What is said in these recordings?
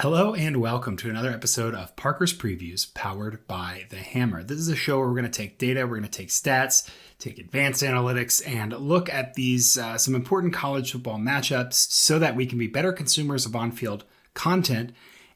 Hello and welcome to another episode of Parker's Previews powered by The Hammer. This is a show where we're going to take data, we're going to take stats, take advanced analytics, and look at these some important college football matchups so that we can be better consumers of on-field content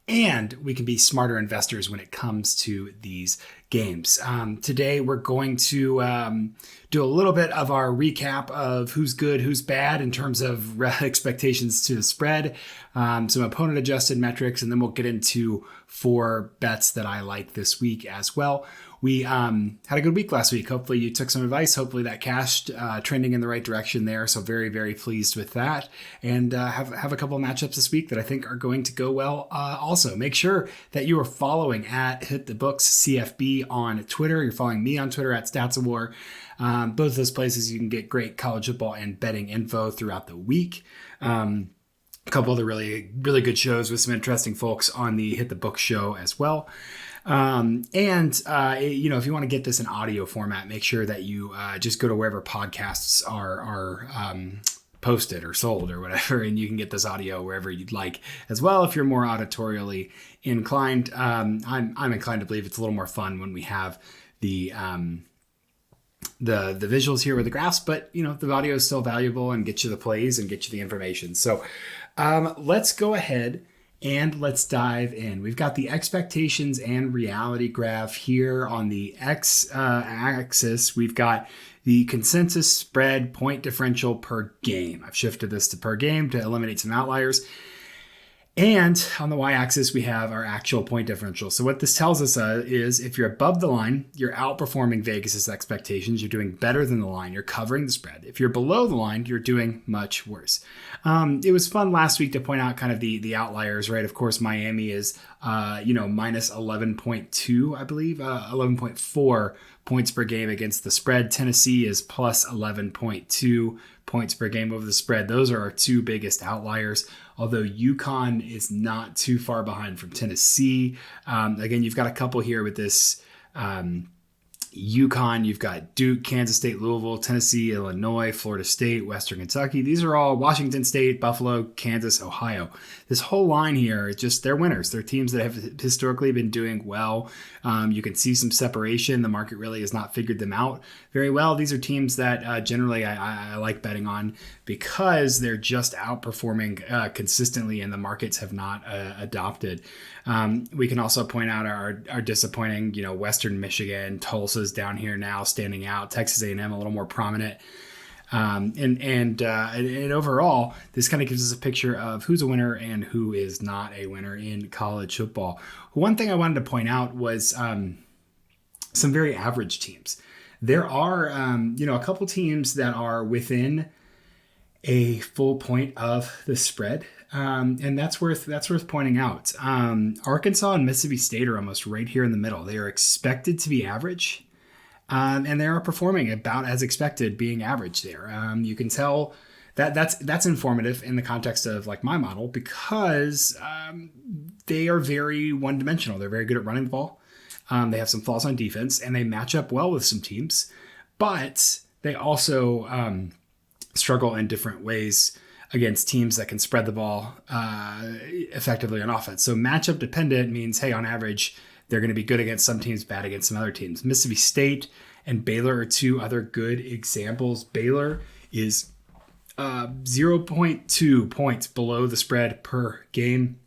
and we can be smarter investors when it comes to these games. Today, we're going to do a little bit of our recap of who's good, who's bad in terms of expectations to the spread, some opponent-adjusted metrics, and then we'll get into 4 bets that I like this week as well. We had a good week last week. Hopefully you took some advice. Hopefully that cashed, trending in the right direction there. So very, very pleased with that. And have a couple of matchups this week that I think are going to go well. Also, make sure that you are following at Hit the Books CFB on Twitter. You're following me on Twitter at StatsAwar. Both of those places you can get great college football and betting info throughout the week. A couple of the really, really good shows with some interesting folks on the Hit the Book show as well. If you want to get this in audio format, make sure that you just go to wherever podcasts are posted or sold or whatever, and you can get this audio wherever you'd like as well. If you're more auditorially inclined, I'm inclined to believe it's a little more fun when we have the visuals here with the graphs, but the audio is still valuable and get you the plays and get you the information. So let's go ahead and let's dive in. We've got the expectations and reality graph here on the x-axis. We've got the consensus spread point differential per game. I've shifted this to per game to eliminate some outliers. And on the y-axis, we have our actual point differential. So what this tells us is if you're above the line, you're outperforming Vegas's expectations. You're doing better than the line. You're covering the spread. If you're below the line, you're doing much worse. It was fun last week to point out kind of the outliers, right? Of course, Miami is, minus 11.2, I believe, 11.4 points per game against the spread. Tennessee is plus 11.2 points per game over the spread. Those are our 2 biggest outliers, although UConn is not too far behind from Tennessee. Again, you've got a couple here with this UConn. You've got Duke, Kansas State, Louisville, Tennessee, Illinois, Florida State, Western Kentucky. These are all Washington State, Buffalo, Kansas, Ohio. This whole line here is just, they're winners. They're teams that have historically been doing well. You can see some separation. The market really has not figured them out very well. These are teams that generally I like betting on because they're just outperforming consistently and the markets have not adopted. We can also point out our disappointing, Western Michigan, Tulsa's down here now standing out, Texas A&M a little more prominent. And overall, this kind of gives us a picture of who's a winner and who is not a winner in college football. One thing I wanted to point out was some very average teams. There are, a couple teams that are within a full point of the spread. And that's worth pointing out. Arkansas and Mississippi State are almost right here in the middle. They are expected to be average. And they are performing about as expected, being average there. You can tell that's informative in the context of like my model because they are very one-dimensional. They're very good at running the ball. They have some flaws on defense, and they match up well with some teams. But they also struggle in different ways against teams that can spread the ball effectively on offense. So matchup dependent means, hey, on average, they're going to be good against some teams, bad against some other teams. Mississippi State and Baylor are 2 other good examples. Baylor is 0.2 points below the spread per game.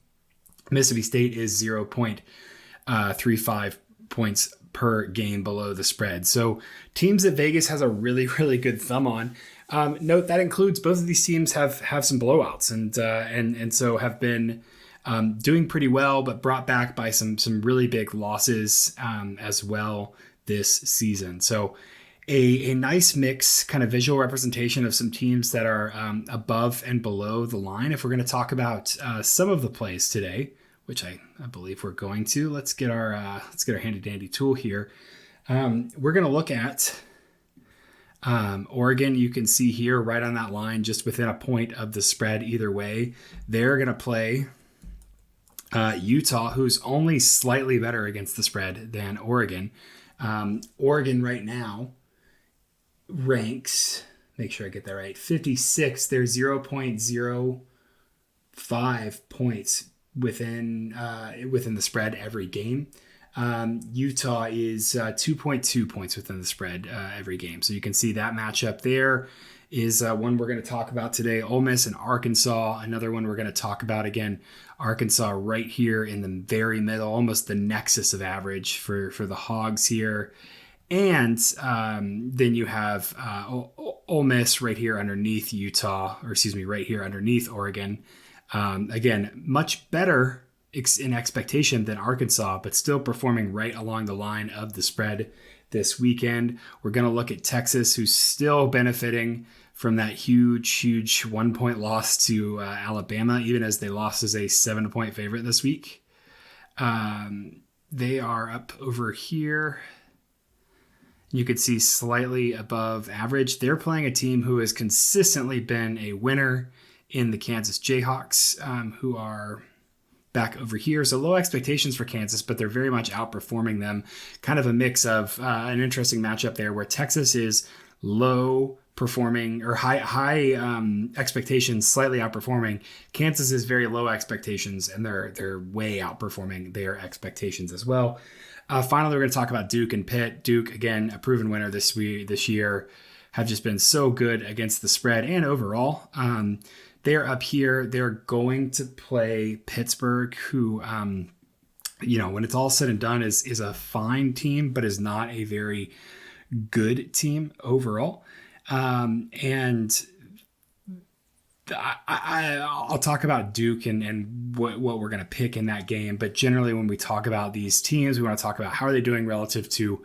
Mississippi State is 0.35 points per game below the spread. So teams that Vegas has a really, really good thumb on. Note that includes both of these teams have some blowouts and so have been doing pretty well, but brought back by some really big losses as well this season. So a nice mix, kind of visual representation of some teams that are above and below the line. If we're going to talk about some of the plays today, which I believe we're going to, let's get our handy dandy tool here. We're going to look at Oregon. You can see here right on that line, just within a point of the spread either way. They're going to play Utah, who's only slightly better against the spread than Oregon. Oregon right now ranks, make sure I get that right, 56. They're 0.05 points within the spread every game. Utah is 2.2 points within the spread every game. So you can see that matchup there is one we're going to talk about today. Ole Miss and Arkansas, another one we're going to talk about again. Arkansas right here in the very middle, almost the nexus of average for the Hogs here. And then you have Ole Miss right here underneath right here underneath Oregon. Again, much better in expectation than Arkansas, but still performing right along the line of the spread this weekend. We're going to look at Texas, who's still benefiting from that huge 1-point loss to Alabama, even as they lost as a 7-point favorite this week. They are up over here. You could see slightly above average. They're playing a team who has consistently been a winner in the Kansas Jayhawks, who are back over here. So low expectations for Kansas, but they're very much outperforming them. Kind of a mix of an interesting matchup there where Texas is low performing or high expectations, slightly outperforming. Kansas is very low expectations, and they're way outperforming their expectations as well. Finally, we're going to talk about Duke and Pitt. Duke, again, a proven winner this year, have just been so good against the spread and overall. They're up here. They're going to play Pittsburgh, who, when it's all said and done, is a fine team, but is not a very good team overall. And I'll talk about Duke and what we're going to pick in that game. But generally, when we talk about these teams, we want to talk about how are they doing relative to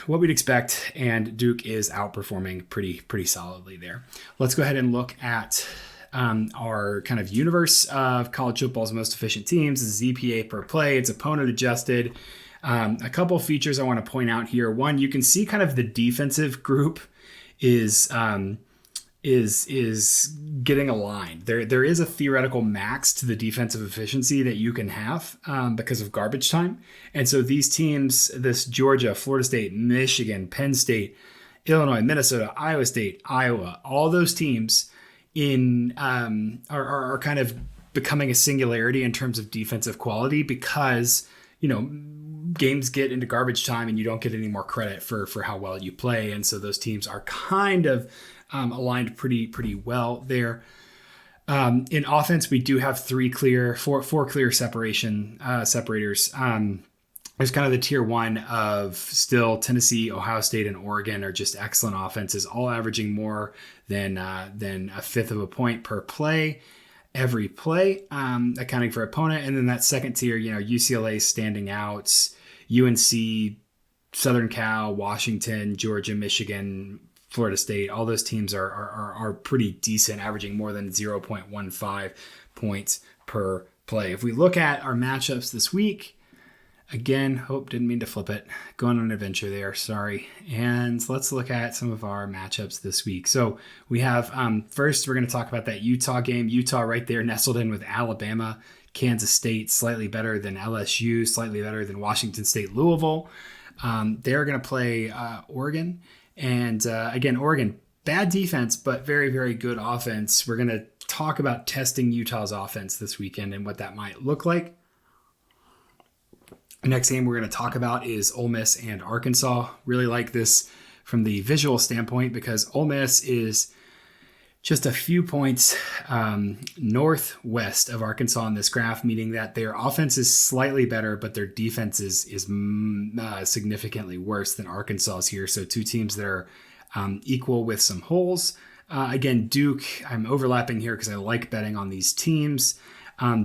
what we'd expect. And Duke is outperforming pretty solidly there. Let's go ahead and look at our kind of universe of college football's most efficient teams. This is EPA per play. It's opponent adjusted. A couple features I want to point out here. One, you can see kind of the defensive group is getting aligned. There is a theoretical max to the defensive efficiency that you can have because of garbage time. And so these teams, this Georgia, Florida State, Michigan, Penn State, Illinois, Minnesota, Iowa State, Iowa, all those teams are kind of becoming a singularity in terms of defensive quality because, games get into garbage time and you don't get any more credit for how well you play. And so those teams are kind of aligned pretty well there. In offense, we do have four clear separators. There's kind of the tier one of still Tennessee, Ohio State, and Oregon are just excellent offenses, all averaging more than a fifth of a point per play. Every play, accounting for opponent. And then that second tier, UCLA standing out, UNC, Southern Cal, Washington, Georgia, Michigan, Florida State, all those teams are pretty decent, averaging more than 0.15 points per play. If we look at our matchups this week, again, didn't mean to flip it. Going on an adventure there, sorry. And let's look at some of our matchups this week. So we have, first, we're going to talk about that Utah game. Utah right there nestled in with Alabama. Kansas State slightly better than LSU, slightly better than Washington State, Louisville. They're going to play Oregon. And again, Oregon, bad defense, but very, very good offense. We're going to talk about testing Utah's offense this weekend and what that might look like. The next game we're going to talk about is Ole Miss and Arkansas. Really like this from the visual standpoint because Ole Miss is just a few points northwest of Arkansas in this graph, meaning that their offense is slightly better, but their defense is significantly worse than Arkansas's here. So two teams that are equal with some holes. Again, Duke, I'm overlapping here because I like betting on these teams.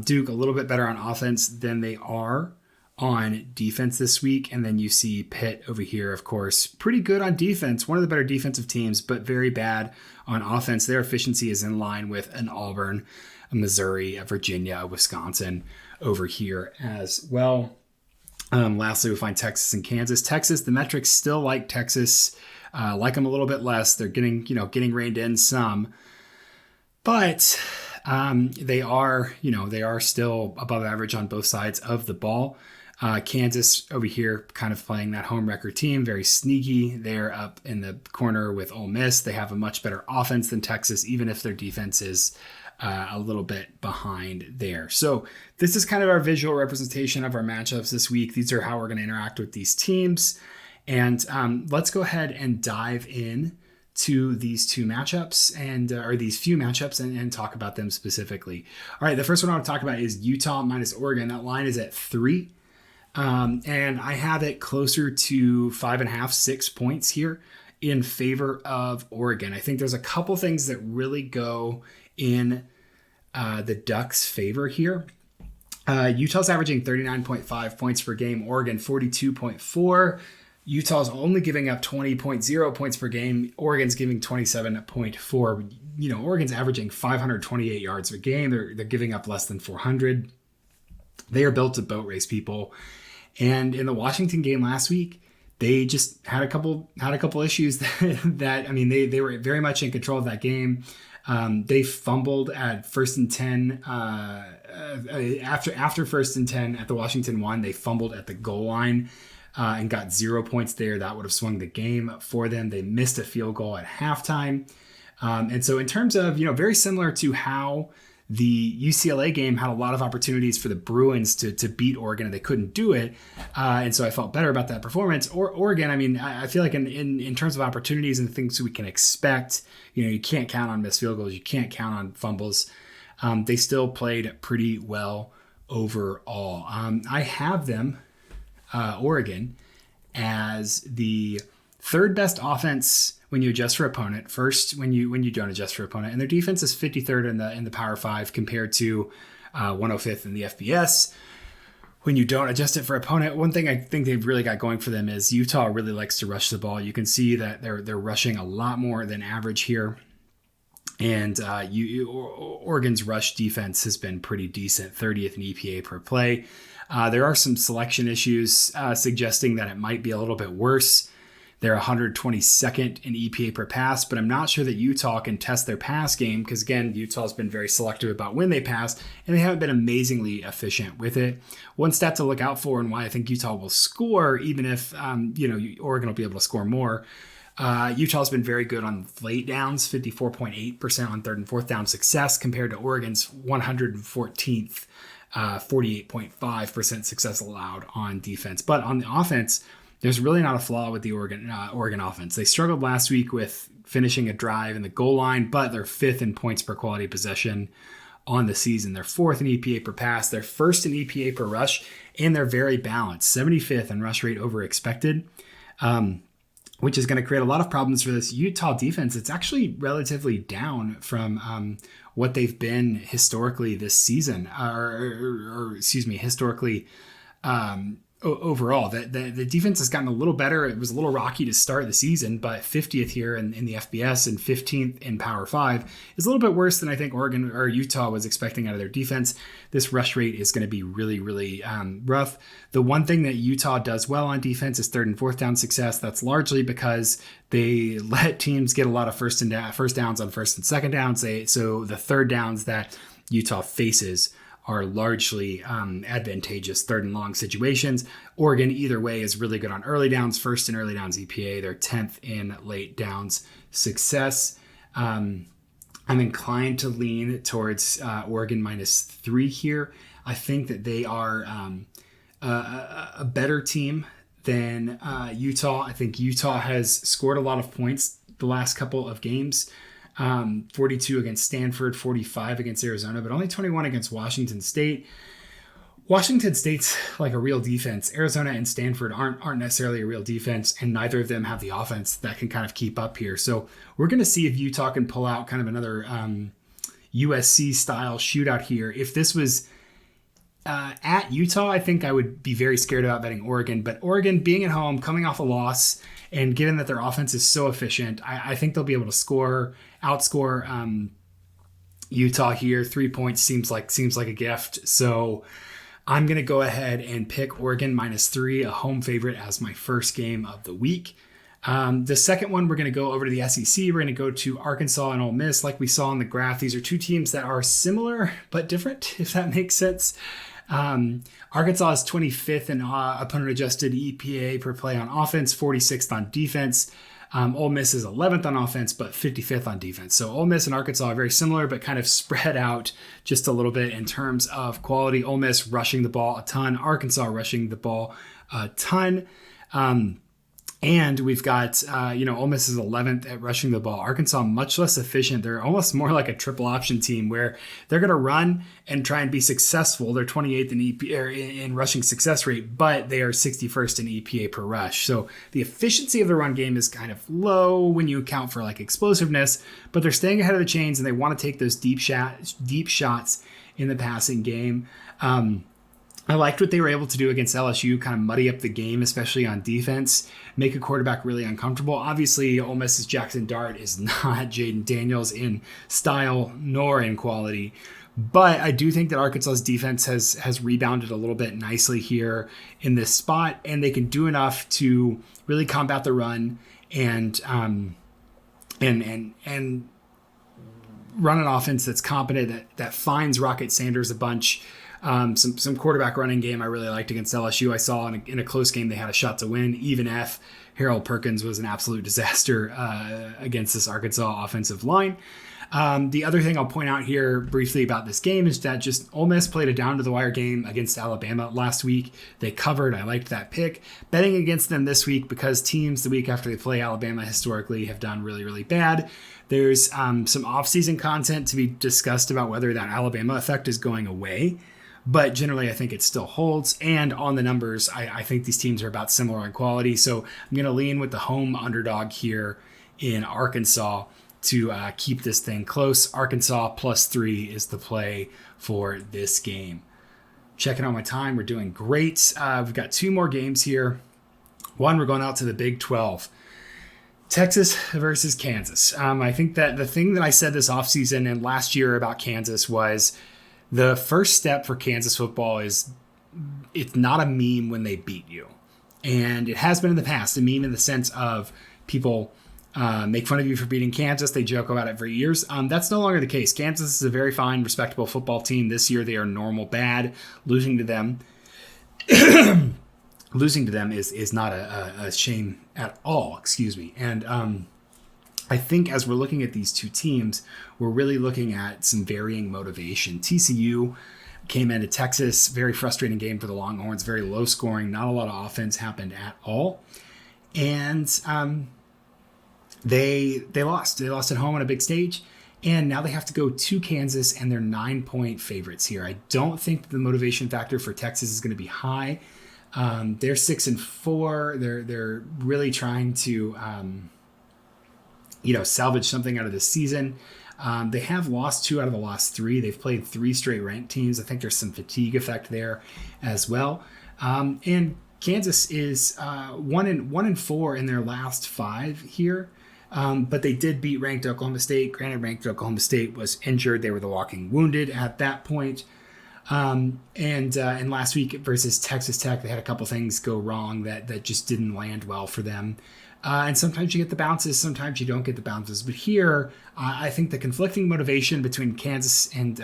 Duke, a little bit better on offense than they are on defense this week. And then you see Pitt over here, of course, pretty good on defense, one of the better defensive teams, but very bad on offense. Their efficiency is in line with an Auburn, a Missouri, a Virginia, a Wisconsin over here as well. Lastly, we find Texas and Kansas. Texas, the metrics still like Texas, like them a little bit less. They're getting reined in some, but they are still above average on both sides of the ball. Kansas over here kind of playing that home record team, very sneaky. They're up in the corner with Ole Miss. They have a much better offense than Texas, even if their defense is a little bit behind there. So this is kind of our visual representation of our matchups this week. These are how we're going to interact with these teams. And let's go ahead and dive in to these two matchups or these few matchups and talk about them specifically. All right, the first one I want to talk about is Utah minus Oregon. That line is at 3. And I have it closer to 5.5, 6 points here in favor of Oregon. I think there's a couple things that really go in the Ducks' favor here. Utah's averaging 39.5 points per game, Oregon 42.4. Utah's only giving up 20.0 points per game. Oregon's giving 27.4. Oregon's averaging 528 yards a game. They're giving up less than 400. They are built to boat race people. And in the Washington game last week, they just had a couple issues they were very much in control of that game. They fumbled at 1st and 10 after 1st and 10 at the Washington 1. They fumbled at the goal line and got 0 points there. That would have swung the game for them. They missed a field goal at halftime. And so in terms of, very similar to how the UCLA game had a lot of opportunities for the Bruins to beat Oregon, and they couldn't do it. And so I felt better about that performance. Oregon, I feel like in terms of opportunities and things we can expect, you can't count on missed field goals. You can't count on fumbles. They still played pretty well overall. I have them, Oregon, as the third best offense when you adjust for opponent, first when you don't adjust for opponent, and their defense is 53rd in the Power 5 compared to 105th in the FBS. When you don't adjust it for opponent, one thing I think they've really got going for them is Utah really likes to rush the ball. You can see that they're rushing a lot more than average here, and Oregon's rush defense has been pretty decent, 30th in EPA per play. There are some selection issues suggesting that it might be a little bit worse. They're 122nd in EPA per pass, but I'm not sure that Utah can test their pass game because, again, Utah's been very selective about when they pass, and they haven't been amazingly efficient with it. One stat to look out for and why I think Utah will score, even if Oregon will be able to score more. Utah's been very good on late downs, 54.8% on 3rd and 4th down success compared to Oregon's 114th, 48.5% success allowed on defense. But on the offense, there's really not a flaw with the Oregon offense. They struggled last week with finishing a drive in the goal line, but they're 5th in points per quality possession on the season. They're 4th in EPA per pass. They're 1st in EPA per rush, and they're very balanced, 75th in rush rate over expected, which is going to create a lot of problems for this Utah defense. It's actually relatively down from what they've been historically this season, historically overall. The defense has gotten a little better. It was a little rocky to start the season, but 50th here in the FBS and 15th in Power 5 is a little bit worse than I think Oregon or Utah was expecting out of their defense. This rush rate is going to be really, really rough. The one thing that Utah does well on defense is 3rd and 4th down success. That's largely because they let teams get a lot of first downs on 1st and 2nd downs. So the 3rd downs that Utah faces are largely advantageous 3rd and long situations. Oregon, either way, is really good on early downs, 1st in early downs EPA. They're 10th in late downs success. I'm inclined to lean towards Oregon -3 here. I think that they are a better team than Utah. I think Utah has scored a lot of points the last couple of games. 42 against Stanford, 45 against Arizona, but only 21 against Washington State. Washington State's like a real defense. Arizona and Stanford aren't necessarily a real defense, and neither of them have the offense that can kind of keep up here. So we're going to see if Utah can pull out kind of another USC-style shootout here. If this was at Utah, I think I would be very scared about betting Oregon. But Oregon, being at home, coming off a loss, and given that their offense is so efficient, I think they'll be able to outscore Utah here. 3 points seems like a gift. So I'm going to go ahead and pick Oregon -3, a home favorite, as my first game of the week. The second one, we're going to go over to the SEC. We're going to go to Arkansas and Ole Miss. Like we saw on the graph, these are two teams that are similar but different, if that makes sense. Arkansas is 25th in opponent-adjusted EPA per play on offense, 46th on defense. Ole Miss is 11th on offense, but 55th on defense. So Ole Miss and Arkansas are very similar, but kind of spread out just a little bit in terms of quality. Ole Miss rushing the ball a ton, Arkansas rushing the ball a ton. And we've got, Ole Miss is 11th at rushing the ball. Arkansas, much less efficient. They're almost more like a triple option team where they're going to run and try and be successful. They're 28th in rushing success rate, but they are 61st in EPA per rush. So the efficiency of the run game is kind of low when you account for like explosiveness, but they're staying ahead of the chains and they want to take those deep shots in the passing game. I liked what they were able to do against LSU, kind of muddy up the game, especially on defense, make a quarterback really uncomfortable. Obviously, Ole Miss's Jackson Dart is not Jaden Daniels in style nor in quality. But I do think that Arkansas's defense has rebounded a little bit nicely here in this spot, and they can do enough to really combat the run and run an offense that's competent, that finds Rocket Sanders a bunch. Some quarterback running game I really liked against LSU. I saw in a close game they had a shot to win. Even if Harold Perkins was an absolute disaster against this Arkansas offensive line. The other thing I'll point out here briefly about this game is that just Ole Miss played a down-to-the-wire game against Alabama last week. They covered. I liked that pick. Betting against them this week because teams the week after they play Alabama historically have done really, really bad. There's some off-season content to be discussed about whether that Alabama effect is going away. But generally, I think it still holds. And on the numbers, I think these teams are about similar in quality. So I'm going to lean with the home underdog here in Arkansas to keep this thing close. Arkansas +3 is the play for this game. Checking on my time. We're doing great. We've got 2 more games here. One, we're going out to the Big 12. Texas versus Kansas. I think that the thing that I said this offseason and last year about Kansas was the first step for Kansas football is it's not a meme when they beat you. And it has been in the past, a meme in the sense of people make fun of you for beating Kansas. They joke about it for years. That's no longer the case. Kansas is a very fine, respectable football team. This year they are normal bad. Losing to them is not a shame at all. Excuse me. And I think as we're looking at these two teams, we're really looking at some varying motivation. TCU came into Texas, very frustrating game for the Longhorns, very low scoring, not a lot of offense happened at all. And they lost. They lost at home on a big stage. And now they have to go to Kansas, and they're 9-point favorites here. I don't think the motivation factor for Texas is going to be high. They're 6-4. They're really trying to salvage something out of this season. They have lost 2 out of the last 3. They've played 3 straight ranked teams. I think there's some fatigue effect there as well. And Kansas is 1-4 in their last 5 here. But they did beat ranked Oklahoma State. Granted, ranked Oklahoma State was injured. They were the walking wounded at that point. And last week versus Texas Tech, they had a couple things go wrong that just didn't land well for them. And sometimes you get the bounces, sometimes you don't get the bounces. But here, I think the conflicting motivation between Kansas and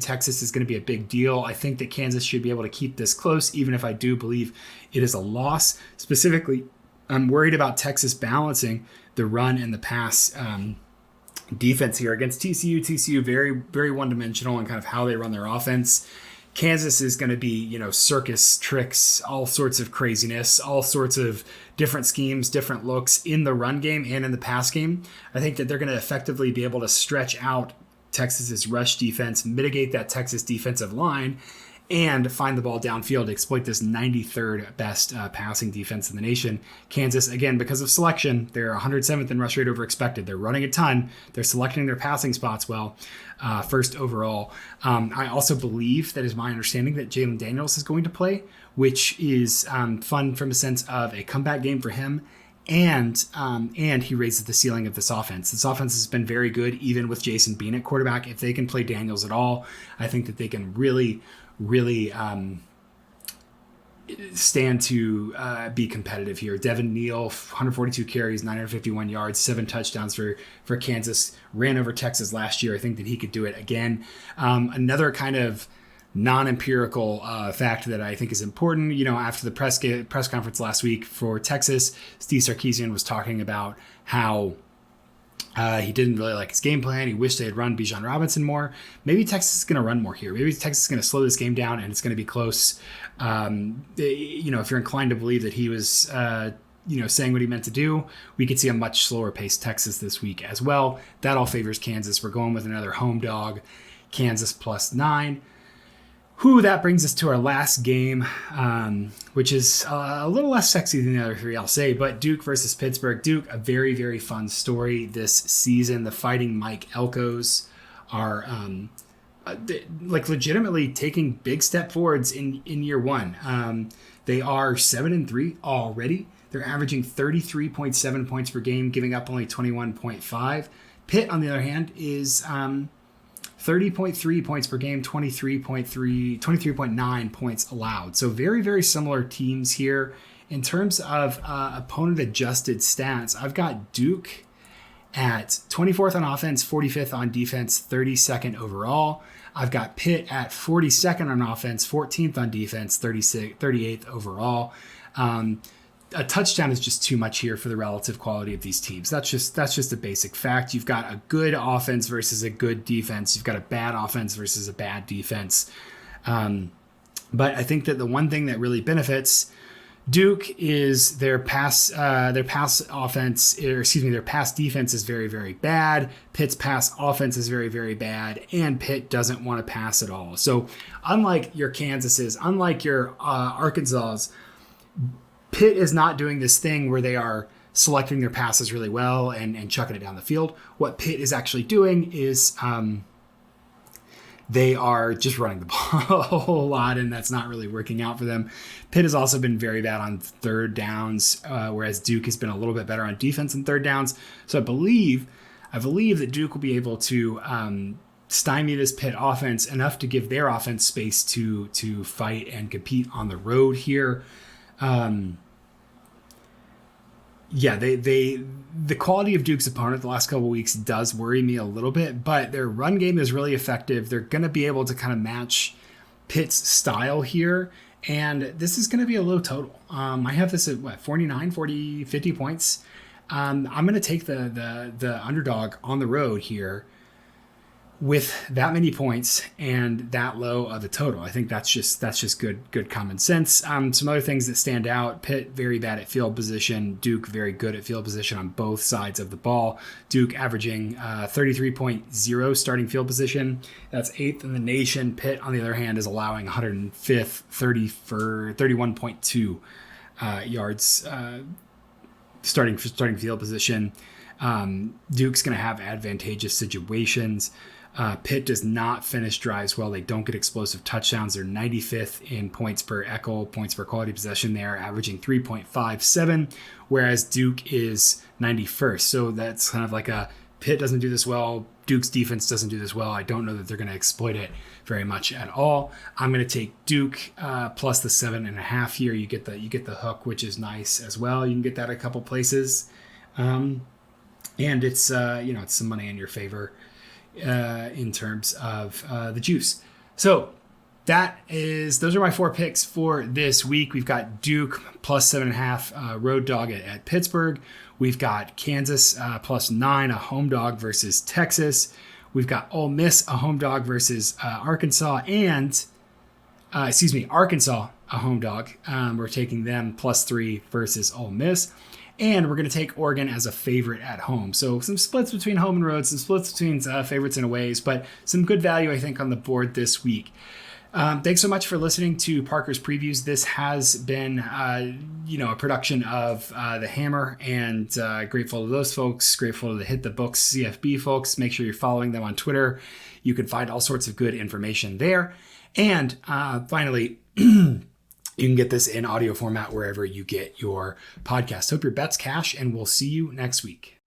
Texas is going to be a big deal. I think that Kansas should be able to keep this close, even if I do believe it is a loss. Specifically, I'm worried about Texas balancing the run and the pass defense here against TCU. TCU very, very one-dimensional in kind of how they run their offense. Kansas is going to be, circus tricks, all sorts of craziness, all sorts of different schemes, different looks in the run game and in the pass game. I think that they're going to effectively be able to stretch out Texas's rush defense, mitigate that Texas defensive line, and find the ball downfield to exploit this 93rd best passing defense in the nation. Kansas, again, because of selection, they're 107th in rush rate over expected. They're running a ton. They're selecting their passing spots well, first overall. I also believe, that is my understanding, that Jalen Daniels is going to play, which is fun from a sense of a comeback game for him. And he raises the ceiling of this offense. This offense has been very good, even with Jason Bean at quarterback. If they can play Daniels at all, I think that they can really stand to be competitive here. Devin Neal, 142 carries, 951 yards, 7 touchdowns for Kansas. Ran over Texas last year. I think that he could do it again. Another kind of non-empirical fact that I think is important. After the press conference last week for Texas, Steve Sarkisian was talking about how he didn't really like his game plan. He wished they had run Bijan Robinson more. Maybe Texas is going to run more here. Maybe Texas is going to slow this game down and it's going to be close. If you're inclined to believe that he was, saying what he meant to do, we could see a much slower paced Texas this week as well. That all favors Kansas. We're going with another home dog, Kansas +9. That brings us to our last game, which is a little less sexy than the other three, I'll say, but Duke versus Pittsburgh. Duke, a very, very fun story this season. The Fighting Mike Elkos are legitimately taking big step forwards in year one. They are 7-3 already. They're averaging 33.7 points per game, giving up only 21.5. Pitt, on the other hand, is 30.3 points per game, 23.9 points allowed. So very, very similar teams here. In terms of opponent-adjusted stats, I've got Duke at 24th on offense, 45th on defense, 32nd overall. I've got Pitt at 42nd on offense, 14th on defense, 38th overall. A touchdown is just too much here for the relative quality of these teams. That's just a basic fact. You've got a good offense versus a good defense. You've got a bad offense versus a bad defense. But I think that the one thing that really benefits Duke is their pass defense is very, very bad. Pitt's pass offense is very, very bad, and Pitt doesn't want to pass at all. So unlike your Kansases, unlike your Arkansas, Pitt is not doing this thing where they are selecting their passes really well and chucking it down the field. What Pitt is actually doing is they are just running the ball a whole lot, and that's not really working out for them. Pitt has also been very bad on third downs, whereas Duke has been a little bit better on defense and third downs. So I believe that Duke will be able to stymie this Pitt offense enough to give their offense space to fight and compete on the road here. The quality of Duke's opponent the last couple of weeks does worry me a little bit, but their run game is really effective. They're going to be able to kind of match Pitt's style here, and this is going to be a low total. I have this at 49, 40, 50 points. I'm going to take the underdog on the road here with that many points and that low of a total. I think that's just good common sense. Some other things that stand out: Pitt very bad at field position, Duke very good at field position on both sides of the ball. Duke averaging 33.0 starting field position. That's 8th in the nation. Pitt, on the other hand, is allowing 105th, 31.2 yards starting field position. Duke's going to have advantageous situations. Pitt does not finish drives well. They don't get explosive touchdowns. They're 95th in points per ECHL, points per quality possession. They're averaging 3.57, whereas Duke is 91st. So that's kind of like a Pitt doesn't do this well. Duke's defense doesn't do this well. I don't know that they're going to exploit it very much at all. I'm going to take Duke plus the 7.5 here. You get the hook, which is nice as well. You can get that a couple places, and it's it's some money in your favor in terms of the juice. So those are my 4 picks for this week. We've got Duke plus 7.5 road dog at Pittsburgh. We've got Kansas plus 9, a home dog versus Texas. We've got Ole Miss, a home dog versus Arkansas, and Arkansas, a home dog. We're taking them plus 3 versus Ole Miss. And we're going to take Oregon as a favorite at home. So some splits between home and road, some splits between favorites and aways, but some good value, I think, on the board this week. Thanks so much for listening to Parker's Previews. This has been, a production of The Hammer, and grateful to those folks, grateful to the Hit the Books CFB folks. Make sure you're following them on Twitter. You can find all sorts of good information there. And finally, you can get this in audio format wherever you get your podcast. Hope your bets cash, and we'll see you next week.